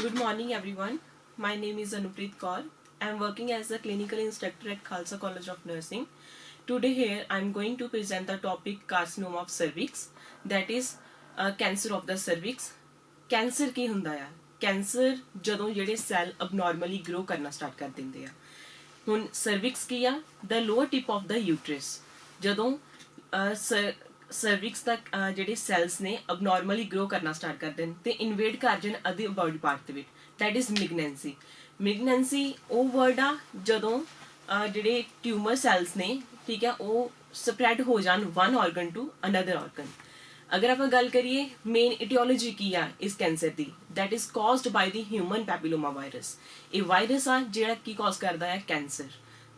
Good morning, everyone. My name is Anupreet Kaur. I am working as a clinical instructor at Khalsa College of Nursing. Today here I am going to present the topic carcinoma of cervix, that is cancer of the cervix. Cancer ਕੀ ਹੁੰਦਾ ਆ? Cancer ਜਦੋਂ ਜਿਹੜੇ cell abnormally grow ਕਰਨਾ start ਕਰ ਦਿੰਦੇ ਆ। ਹੁਣ cervix ਕੀ ਆ? The lower tip of the uterus. ਜਦੋਂ ਸਰਵਿਕਸ ਤੱਕ ਜਿਹੜੇ ਸੈਲਸ ਨੇ ਅਬਨੋਰਮਲੀ ਗਰੋ ਕਰਨਾ ਸਟਾਰਟ ਕਰ ਦੇਣ ਤੇ ਇਨਵੇਡ ਕਰ ਜਾਣ ਅਦਰ ਬਾਡੀ ਪਾਰਟ ਦੇ ਵਿੱਚ, ਦੈਟ ਇਜ਼ ਮਿਗਨੈਂਸੀ। ਮਿਗਨੈਂਸੀ ਉਹ ਵਰਡ ਆ ਜਦੋਂ ਜਿਹੜੇ ਟਿਊਮਰ ਸੈਲਸ ਨੇ, ਠੀਕ ਹੈ, ਉਹ ਸਪਰੈਡ ਹੋ ਜਾਣ one organ to another organ. ਅਗਰ ਆਪਾਂ ਗੱਲ ਕਰੀਏ ਮੇਨ ਇਟੀਓਲੋਜੀ ਕੀ ਆ ਇਸ ਕੈਂਸਰ ਦੀ, that is caused by the human papilloma virus. ਇਹ ਵਾਇਰਸ ਆ ਜਿਹੜਾ ਕੀ ਕਾਜ਼ ਕਰਦਾ ਹੈ cancer.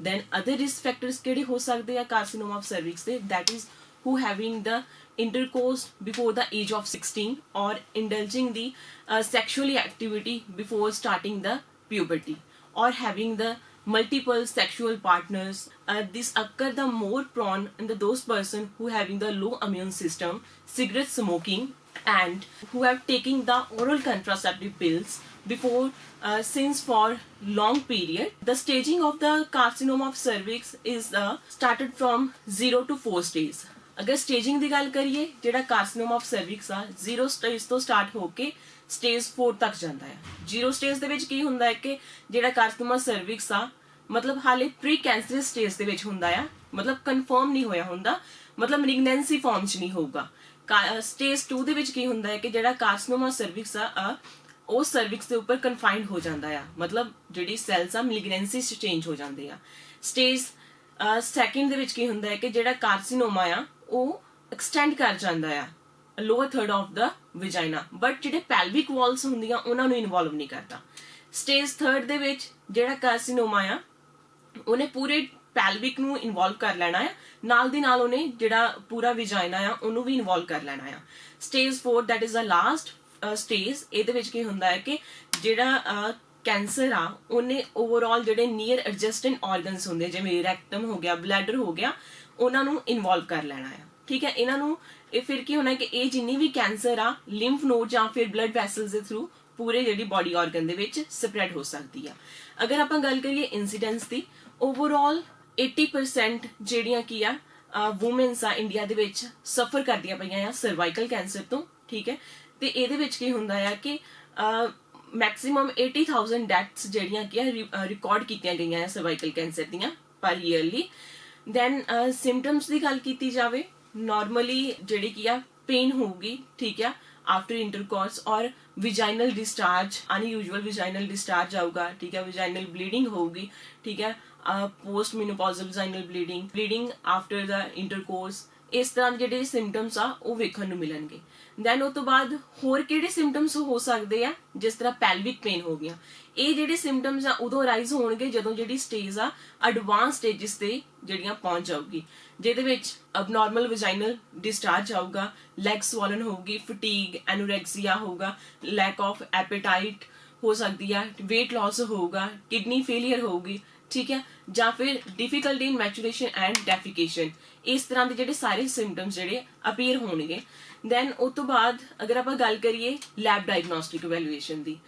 Then other risk factors ਕਿਹੜੇ ਹੋ ਸਕਦੇ ਆ ਕਾਰਸਿਨੋਮਾ ਆਫ ਸਰਵਿਕਸ ਦੇ, that is who having the intercourse before the age of 16 or indulging the sexual activity before starting the puberty or having the multiple sexual partners. This occur the more prone in those person who having the low immune system, cigarette smoking, and who have taken the oral contraceptive pills before since for long period. The staging of the carcinoma of cervix is started from 0 to 4 stages. अगर staging की गल करिए ਜਿਹੜਾ carcinoma of cervix ਆ 0 stage ਤੋਂ start ਹੋ ਕੇ stage 4 ਤੱਕ ਜਾਂਦਾ ਹੈ। 0 ਸਟੇਜ ਦੇ ਵਿੱਚ ਕੀ ਹੁੰਦਾ ਹੈ ਕਿ ਜਿਹੜਾ ਕਾਰਸਿਨੋਮਾ ਸਰਵਿਕਸ ਆ ਮਤਲਬ ਹਾਲੇ ਪ੍ਰੀ ਕੈਂਸਰਸ ਸਟੇਜ ਦੇ ਵਿੱਚ ਹੁੰਦਾ ਆ, ਮਤਲਬ ਕਨਫਰਮ ਨਹੀਂ ਹੋਇਆ ਹੁੰਦਾ, ਮਤਲਬ ਮੈਲਿਗਨੈਂਸੀ ਫਾਰਮ 'ਚ ਨਹੀਂ ਹੋਊਗਾ। ਸਟੇਜ 2 ਦੇ ਵਿੱਚ ਕੀ ਹੁੰਦਾ ਹੈ ਕਿ ਜਿਹੜਾ ਕਾਰਸਿਨੋਮਾ ਸਰਵਿਕਸ ਆ ਉਹ ਸਰਵਿਕਸ ਦੇ ਉੱਪਰ ਕਨਫਾਈਨਡ ਹੋ ਜਾਂਦਾ ਆ, ਮਤਲਬ ਜਿਹੜੀ ਸੈਲਸ ਆ ਮੈਲਿਗਨੈਂਸੀ 'ਚ ਚੇਂਜ ਹੋ ਜਾਂਦੇ ਆ। ਸਟੇਜ ਸੈਕਿੰਡ ਦੇ ਵਿੱਚ ਕੀ ਹੁੰਦਾ ਹੈ ਕਿ ਜਿਹੜਾ ਕਾਰਸਿਨੋਮਾ ਆ ਉਹ ਐਕਸਟੈਂਡ ਕਰ ਜਾਂਦਾ ਆ ਲੋਅਰ ਥਰਡ ਆਫ ਦਾ ਵਿਜਾਈਨਾ, ਬਟ ਜਿਹੜੇ ਪੈਲਵਿਕ ਵਾਲਸ ਹੁੰਦੀਆਂ ਉਹਨਾਂ ਨੂੰ ਇਨਵੋਲਵ ਨਹੀਂ ਕਰਦਾ। ਸਟੇਜ ਥਰਡ ਦੇ ਵਿੱਚ ਜਿਹੜਾ ਕਾਰਸਿਨੋਮਾ ਆ ਉਹਨੇ ਪੂਰੇ ਪੈਲਵਿਕ ਨੂੰ ਇਨਵੋਲਵ ਕਰ ਲੈਣਾ ਆ, ਨਾਲ ਦੀ ਨਾਲ ਉਹਨੇ ਜਿਹੜਾ ਪੂਰਾ ਵਿਜਾਈਨਾ ਆ ਉਹਨੂੰ ਵੀ ਇਨਵੋਲਵ ਕਰ ਲੈਣਾ ਆ। Stage 4 that is the last stage. ਇਹਦੇ ਵਿੱਚ ਕੀ ਹੁੰਦਾ ਹੈ ਕਿ ਜਿਹੜਾ ਕੈਂਸਰ ਆ ਉਹਨੇ ਓਵਰਆਲ ਜਿਹੜੇ ਨੀਅਰ ਐਡਜਸਟੈਂਟ ਆਰਗਨਸ ਹੁੰਦੇ ਜਿਵੇਂ ਰੈਕਟਮ ਹੋ ਗਿਆ, ਬਲੈਡਰ ਹੋ ਗਿਆ, ਉਹਨਾਂ ਨੂੰ ਇਨਵੋਲਵ ਕਰ ਲੈਣਾ ਆ। ਠੀਕ ਹੈ, ਇਹਨਾਂ ਨੂੰ ਇਹ ਫਿਰ ਕੀ ਹੋਣਾ ਕਿ ਇਹ ਜਿੰਨੀ ਵੀ ਕੈਂਸਰ ਆ ਲਿੰਫ ਨੋਡ ਜਾਂ ਫਿਰ ਬਲੱਡ ਵੈਸਲਸ ਦੇ ਥਰੂ ਪੂਰੇ ਜਿਹੜੀ ਬਾਡੀ ਆਰਗਨ ਦੇ ਵਿੱਚ ਸਪਰੈਡ ਹੋ ਸਕਦੀ ਆ। ਅਗਰ ਆਪਾਂ ਗੱਲ ਕਰੀਏ ਇਨਸੀਡੈਂਸ ਦੀ, ਓਵਰਆਲ 80% ਜਿਹੜੀਆਂ ਕੀ ਆ ਵੂਮਨਸ ਆ ਇੰਡੀਆ ਦੇ ਵਿੱਚ ਸਫਰ ਕਰਦੀਆਂ ਪਈਆਂ ਆ ਸਰਵਾਈਕਲ ਕੈਂਸਰ ਤੋਂ। ਠੀਕ ਹੈ, ਤੇ ਇਹਦੇ ਵਿੱਚ ਕੀ ਹੁੰਦਾ ਆ ਕਿ ਮੈਕਸਿਮਮ 80,000 ਡੈਥਸ ਜਿਹੜੀਆਂ ਕੀ ਆ ਰਿਕਾਰਡ ਕੀਤੀਆਂ ਗਈਆਂ ਆ ਸਰਵਾਈਕਲ ਕੈਂਸਰ ਦੀਆਂ ਪਰ ਈਅਰਲੀ। ਦੈਨ ਸਿੰਪਟਮਸ ਦੀ ਗੱਲ ਕੀਤੀ ਜਾਵੇ, ਨਾਰਮਲੀ ਜਿਹੜੀ ਕੀ ਆ ਪੇਨ ਹੋਊਗੀ, ਠੀਕ ਆ, ਆਫਟਰ ਇੰਟਰਕੋਰਸ, ਔਰ ਵਿਜਾਈਨਲ ਡਿਸਚਾਰਜ, ਅਨਯੂਜੂਅਲ ਵਿਜਾਈਨਲ ਡਿਸਚਾਰਜ ਆਊਗਾ, ਠੀਕ ਹੈ, ਵਿਜਾਈਨਲ ਬਲੀਡਿੰਗ ਹੋਊਗੀ, ਠੀਕ ਹੈ, ਪੋਸਟ ਮੈਨੋਪੌਜ਼ਲ ਵਿਜਾਈਨਲ ਬਲੀਡਿੰਗ ਆਫਟਰ ਦਾ ਇੰਟਰਕੋਰਸ, ਇਸ ਤਰ੍ਹਾਂ ਦੇ ਜਿਹੜੇ ਸਿੰਪਟਮਸ ਆ ਉਹ ਵੇਖਣ ਨੂੰ ਮਿਲਣਗੇ। ਦੈਨ ਉਹ ਤੋਂ ਬਾਅਦ ਹੋਰ ਕਿਹੜੇ ਸਿੰਪਟਮਸ ਹੋ ਸਕਦੇ ਆ, ਜਿਸ ਤਰ੍ਹਾਂ ਪੈਲਵਿਕ ਪੇਨ ਹੋ ਗਿਆ। ਇਹ ਜਿਹੜੇ ਸਿੰਪਟਮਸ ਆ ਉਦੋਂ ਰਾਈਜ਼ ਹੋਣਗੇ ਜਦੋਂ ਜਿਹੜੀ ਸਟੇਜ ਆ ਐਡਵਾਂਸ ਸਟੇਜਸ ਤੇ ਜਿਹੜੀਆਂ ਪਹੁੰਚ ਜਾਊਗੀ, ਜਿਹਦੇ ਵਿੱਚ ਅਬਨੋਰਮਲ ਵਿਜਾਈਨਲ ਡਿਸਚਾਰਜ ਆਊਗਾ, ਲੈਗ ਸਵੋਲਨ ਹੋਊਗੀ, ਫਟੀਗ, ਐਨੋਰੈਕਸੀਆ ਹੋਊਗਾ, ਲੈਕ ਆਫ ਐਪੇਟਾਈਟ ਹੋ ਸਕਦੀ ਆ, weight loss ਹੋਊਗਾ, ਕਿਡਨੀ ਫੇਲੀਅਰ ਹੋਊਗੀ, ਠੀਕ ਹੈ, ਜਾਂ ਫਿਰ ਡਿਫਿਕਲਟੀ ਇਨ ਮੈਚੂਰੇਸ਼ਨ ਐਂਡ ਡੈਫਿਕੇਸ਼ਨ। ਇਸ ਤਰ੍ਹਾਂ ਦੇ ਜਿਹੜੇ ਸਾਰੇ ਸਿੰਪਟਮਸ ਜਿਹੜੇ ਅਪੀਅਰ ਹੋਣਗੇ। ਦੈਨ ਉਸ ਤੋਂ ਬਾਅਦ ਅਗਰ ਆਪਾਂ ਗੱਲ ਕਰੀਏ lab diagnostic evaluation the,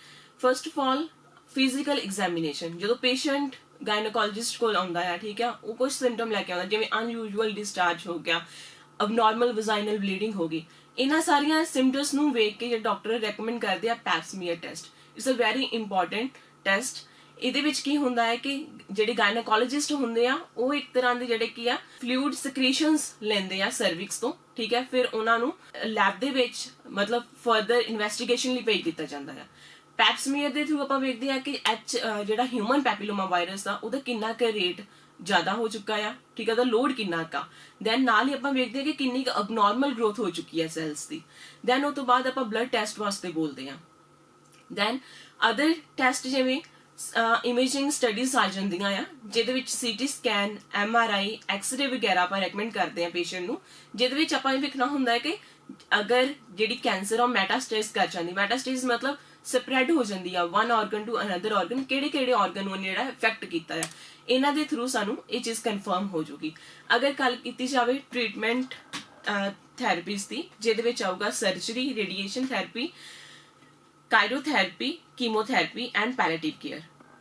first of all physical examination. ਜਦੋਂ ਪੇਸ਼ੈਂਟ ਗਾਇਨੋਕੋਲੋਜਿਸਟ ਕੋਲ ਆਉਂਦਾ ਹੈ, ਠੀਕ ਹੈ, ਉਹ ਕੁਝ ਸਿੰਪਟਮ ਲੈ ਕੇ ਆਉਂਦਾ ਜਿਵੇਂ ਅਨਯੂਜੂਅਲ ਡਿਸਚਾਰਜ ਹੋ ਗਿਆ, ਅਬਨੋਰਮਲ ਵਿਜਾਈਨਲ ਬਲੀਡਿੰਗ ਹੋ ਗਈ। ਇਹਨਾਂ ਸਾਰੀਆਂ ਸਿੰਪਟਮਸ ਨੂੰ ਵੇਖ ਕੇ ਜਿਹੜੇ ਡਾਕਟਰ ਰეკਮੈਂਡ ਕਰਦੇ ਆ pap smear test. It's a very important test. ਇਹਦੇ ਵਿੱਚ ਕੀ ਹੁੰਦਾ ਹੈ ਕਿ ਜਿਹੜੇ ਗਾਇਨੋਕੋਲੋਜਿਸਟ ਹੁੰਦੇ ਆ ਉਹ ਇੱਕ ਤਰ੍ਹਾਂ ਦੇ ਜਿਹੜੇ ਕੀ ਆ ਫਲੂਇਡ ਸਕ੍ਰੀਸ਼ਨਸ ਲੈਂਦੇ ਆ ਸਰਵਿਕਸ ਤੋਂ, ਠੀਕ ਹੈ, ਫਿਰ ਉਹਨਾਂ ਨੂੰ ਲੈਬ ਦੇ ਵਿੱਚ ਮਤਲਬ ਫਰਦਰ ਇਨਵੈਸਟੀਗੇਸ਼ਨ ਲਈ ਭੇਜ ਦਿੱਤਾ ਜਾਂਦਾ ਹੈ। ਪੈਪ ਸਮੀਅਰ ਦੇ ਥਰੂ ਆਪਾਂ ਵੇਖਦੇ ਆ ਕਿ ਜਿਹੜਾ ਹਿਊਮਨ ਪੈਪਿਲੋਮਾ ਵਾਇਰਸ ਆ ਉਹਦਾ ਕਿੰਨਾ ਕੁ ਰੇਟ ਜ਼ਿਆਦਾ ਹੋ ਚੁੱਕਾ ਆ, ਠੀਕ ਹੈ, ਉਹਦਾ ਲੋਡ ਕਿੰਨਾ ਕਾ। ਦੈਨ ਨਾਲ ਹੀ ਆਪਾਂ ਵੇਖਦੇ ਆ ਕਿ ਕਿੰਨੀ ਕੁ ਅਬਨੋਰਮਲ ਗਰੋਥ ਹੋ ਚੁੱਕੀ ਹੈ ਸੈਲਸ ਦੀ। ਦੈਨ ਉਹ ਤੋਂ ਬਾਅਦ ਆਪਾਂ ਬਲੱਡ ਟੈਸਟ ਵਾਸਤੇ ਬੋਲਦੇ ਆ। ਦੈਨ ਅਦਰ ਟੈਸਟ ਜਿਵੇਂ ਇਮੇਜਿੰਗ ਸਟੱਡੀਜ਼ ਆ ਜਾਂਦੀਆਂ ਆ, ਜਿਹਦੇ ਵਿੱਚ ਸੀਟੀ ਸਕੈਨ, MRI, ਐਕਸਰੇ ਵਗੈਰਾ ਆਪਾਂ ਰეკਮੈਂਡ ਕਰਦੇ ਆ ਪੇਸ਼ੈਂਟ ਨੂੰ, ਜਿਹਦੇ ਵਿੱਚ ਆਪਾਂ ਇਹ ਵੇਖਣਾ ਹੁੰਦਾ ਹੈ ਕਿ ਅਗਰ ਜਿਹੜੀ ਕੈਂਸਰ ਆ ਮੈਟਾਸਟੇਜ ਕਰ ਜਾਂਦੀ, ਮੈਟਾਸਟੇਜ ਮਤਲਬ ਸਪਰੈਡ ਹੋ ਜਾਂਦੀ ਆ one organ to another organ, ਕਿਹੜੇ ਆਰਗਨ ਨੂੰ ਜਿਹੜਾ ਇਫੈਕਟ ਕੀਤਾ ਆ, ਇਹਨਾਂ ਦੇ ਥਰੂ ਸਾਨੂੰ ਇਹ ਚੀਜ਼ ਕਨਫਰਮ ਹੋ ਜੂਗੀ। ਅਗਰ ਗੱਲ ਕੀਤੀ ਜਾਵੇ ਟ੍ਰੀਟਮੈਂਟ ਥੈਰੇਪੀਜ਼ ਦੀ, ਜਿਹਦੇ ਵਿੱਚ ਆਊਗਾ surgery, radiation therapy, cryotherapy, chemotherapy and palliative care.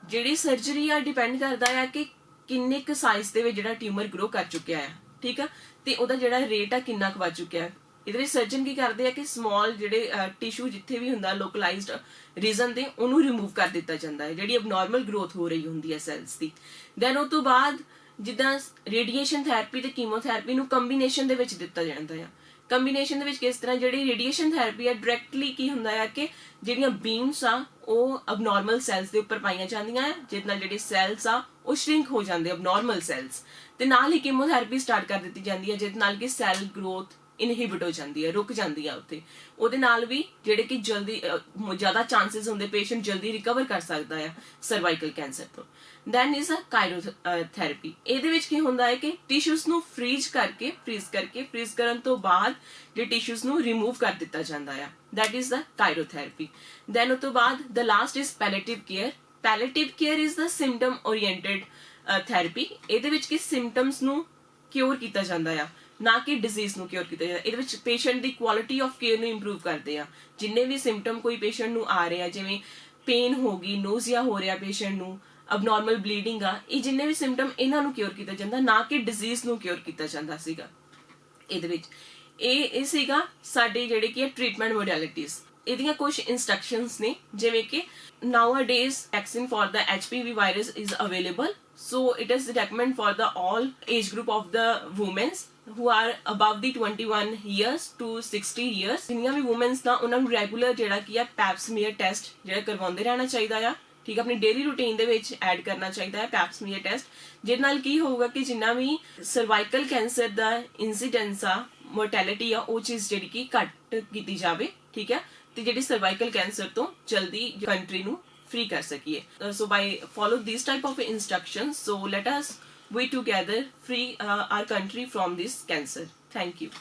ਜਿਹੜੀ ਸਰਜਰੀ ਆ ਡਿਪੈਂਡ ਕਰਦਾ ਆ ਕਿ ਕਿੰਨੇ ਕੁ ਸਾਈਜ਼ ਦੇ ਵਿੱਚ ਜਿਹੜਾ ਟਿਊਮਰ ਗਰੋ ਕਰ ਚੁੱਕਿਆ ਆ, ਠੀਕ ਆ, ਤੇ ਉਹਦਾ ਜਿਹੜਾ ਰੇਟ ਆ ਕਿੰਨਾ ਕੁ ਵੱਧ ਚੁੱਕਿਆ। ਇਹਦੇ ਵਿੱਚ ਸਰਜਨ ਕੀ ਕਰਦੇ ਆ ਕਿ ਸਮਾਲ ਜਿਹੜੇ ਟਿਸ਼ੂ ਜਿੱਥੇ ਵੀ ਹੁੰਦਾ ਲੋਕਲਾਈਜ਼ਡ ਰੀਜ਼ਨ ਤੇ ਉਹਨੂੰ ਰਿਮੂਵ ਕਰ ਦਿੱਤਾ ਜਾਂਦਾ ਹੈ, ਜਿਹੜੀ ਅਬਨੋਰਮਲ ਗਰੋਥ ਹੋ ਰਹੀ ਹੁੰਦੀ ਹੈ ਸੈਲਸ ਦੀ। ਦੈਨ ਉਹ ਤੋਂ ਬਾਅਦ ਜਿੱਦਾਂ ਰੇਡੀਏਸ਼ਨ ਥੈਰੇਪੀ ਤੇ ਕੀਮੋਥੈਰੇਪੀ ਨੂੰ ਕੰਬੀਨੇਸ਼ਨ ਦੇ ਵਿੱਚ ਦਿੱਤਾ ਜਾਂਦਾ ਆ। ਕੰਬੀਨੇਸ਼ਨ ਦੇ ਵਿੱਚ ਕਿਸ ਤਰ੍ਹਾਂ, ਜਿਹੜੀ ਰੇਡੀਏਸ਼ਨ ਥੈਰੇਪੀ ਆ ਡਾਇਰੈਕਟਲੀ ਕੀ ਹੁੰਦਾ ਆ ਕਿ ਜਿਹੜੀਆਂ ਬੀਮਸ ਆ ਉਹ ਅਬਨੋਰਮਲ ਸੈਲਸ ਦੇ ਉੱਪਰ ਪਾਈਆਂ ਜਾਂਦੀਆਂ ਆ, ਜਿਹਦੇ ਨਾਲ ਜਿਹੜੇ ਸੈਲਸ ਆ ਉਹ ਸ਼ਰਿੰਕ ਹੋ ਜਾਂਦੇ ਅਬਨੋਰਮਲ ਸੈਲਸ। ਤੇ ਨਾਲ ਹੀ ਕੀਮੋਥੈਰੇਪੀ ਸਟਾਰਟ ਕਰ ਦਿੱਤੀ ਜਾਂਦੀ ਹੈ, ਜਿਹਦੇ ਨਾਲ ਕਿ ਸੈਲ ਗਰੋਥ ਇਨਹਿਬਿਟ ਹੋ ਜਾਂਦੀ ਹੈ, ਰੁਕ ਜਾਂਦੀ ਆ ਉੱਥੇ। ਉਹਦੇ ਨਾਲ ਵੀ ਜਿਹੜੇ ਕਿ ਜਲਦੀ ਜ਼ਿਆਦਾ ਚਾਂਸਸ ਹੁੰਦੇ ਪੇਸ਼ੈਂਟ ਜਲਦੀ ਰਿਕਵਰ ਕਰ ਸਕਦਾ ਆ ਸਰਵਾਈਕਲ ਕੈਂਸਰ ਤੋਂ। Then is a cryotherapy. ਇਹਦੇ ਵਿੱਚ ਕੀ ਹੁੰਦਾ ਹੈ ਕਿ ਟਿਸ਼ੂਸ ਨੂੰ ਫ੍ਰੀਜ਼ ਕਰਨ ਤੋਂ ਬਾਅਦ ਜੇ ਟਿਸ਼ੂਸ ਨੂੰ ਰਿਮੂਵ ਕਰ ਦਿੱਤਾ ਜਾਂਦਾ ਆ, that is the cryotherapy. Then ਉਹ ਤੋਂ ਬਾਅਦ the last is palliative care. Palliative care is the symptom oriented therapy. ਇਹਦੇ ਵਿੱਚ ਕਿ ਸਿੰਪਟਮਸ ਨੂੰ ਕਿਉਰ ਕੀਤਾ ਜਾਂਦਾ ਆ, ਨਾ ਕਿ ਡਿਜ਼ੀਜ਼ ਨੂੰ ਕਿਉਰ ਕੀਤਾ ਜਾਂਦਾ। ਇਹਦੇ ਵਿੱਚ patient the quality of care ਨੂੰ ਇੰਪਰੂਵ ਕਰਦੇ ਆ। ਜਿੰਨੇ ਵੀ ਸਿੰਪਟਮ ਕੋਈ ਪੇਸ਼ੈਂਟ ਨੂੰ ਆ ਰਹੇ ਆ, ਜਿਵੇਂ ਪੇਨ ਹੋ ਗਈ, ਨੋਜ਼ੀਆ ਹੋ ਰਿਹਾ ਪੇਸ਼ੈਂਟ ਨੂੰ, ਅਬਨੋਰਮਲ ਬਲੀਡਿੰਗ ਆ, ਇਹ ਜਿੰਨੇ ਵੀ ਸਿੰਪਟਮ ਇਹਨਾਂ ਨੂੰ ਕਿਉਰ ਕੀਤਾ ਜਾਂਦਾ, ਨਾ ਕਿ ਡਿਜ਼ੀਜ਼ ਨੂੰ ਕਿਉਰ ਕੀਤਾ ਜਾਂਦਾ ਸੀਗਾ ਇਹਦੇ ਵਿੱਚ। ਇਹ ਸੀਗਾ ਸਾਡੇ ਜਿਹੜੇ ਕਿ ਟ੍ਰੀਟਮੈਂਟ ਮੋਡੈਲਿਟੀਜ਼। ਇਹਦੀਆਂ ਕੁਝ ਇੰਸਟਰਕਸ਼ਨਸ ਨੇ, ਜਿਵੇਂ ਕਿ nowadays vaccine for the HPV virus is available, so it is recommended for the all age group of the women who are above the 21 years to 60 years। ਜਿੰਨੀਆਂ ਵੀ ਵੂਮਨਸ ਨਾ ਉਹਨਾਂ ਨੂੰ ਰੈਗੂਲਰ ਜਿਹੜਾ ਕੀ ਆ ਪੈਪ ਸਮੀਅਰ ਟੈਸਟ ਜਿਹੜਾ ਕਰਵਾਉਂਦੇ ਰਹਿਣਾ ਚਾਹੀਦਾ ਆ, ਠੀਕ ਆ, ਆਪਣੀ ਡੇਲੀ ਰੂਟੀਨ ਦੇ ਵਿੱਚ ਐਡ ਕਰਨਾ ਚਾਹੀਦਾ ਹੈ ਪੈਪ ਸਮੀਅਰ ਟੈਸਟ। ਜਿਹਦੇ ਨਾਲ ਕੀ ਹੋਊਗਾ ਕਿ ਜਿੰਨਾ ਵੀ ਸਰਵਾਈਕਲ ਕੈਂਸਰ ਦਾ ਇਨਸੀਡੈਂਸ ਆ, ਮੋਰਟੈਲਿਟੀ ਆ, ਉਹ ਚੀਜ਼ ਜਿਹੜੀ ਕਿ ਘੱਟ ਕੀਤੀ ਜਾਵੇ, ਠੀਕ ਹੈ, ਤੇ ਜਿਹੜੀ ਸਰਵਾਈਕਲ ਕੈਂਸਰ ਤੋਂ ਜਲਦੀ ਕੰਟਰੀ ਨੂੰ free ਕਰ ਸਕੀਏ। So by follow these type of instructions, so let us we together free our country from this cancer. Thank you.